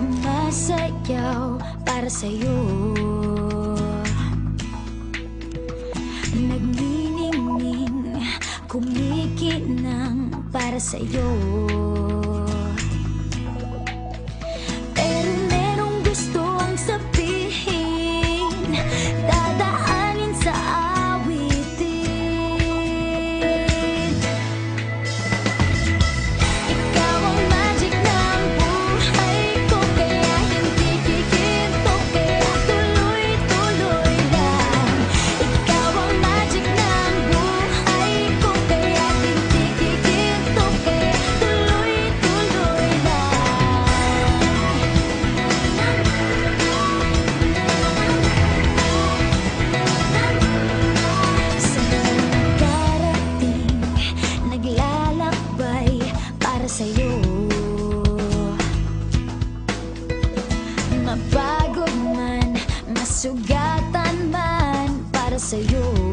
Sumasayaw para sa'yo, nagniningning, kumikinang para sa'yo. Pero merong gustong sabihin, dadaanin sa awitin. Ikaw ang magic ng buhay ko, kaya hindi kikinto, kaya tuloy-tuloy lang. Ikaw ang magic ng buhay ko, kaya hindi kikinto, kaya tuloy-tuloy lang. Sa darating, naglalakbay para sa'yo, mapagod man, masugatan man para sa'yo.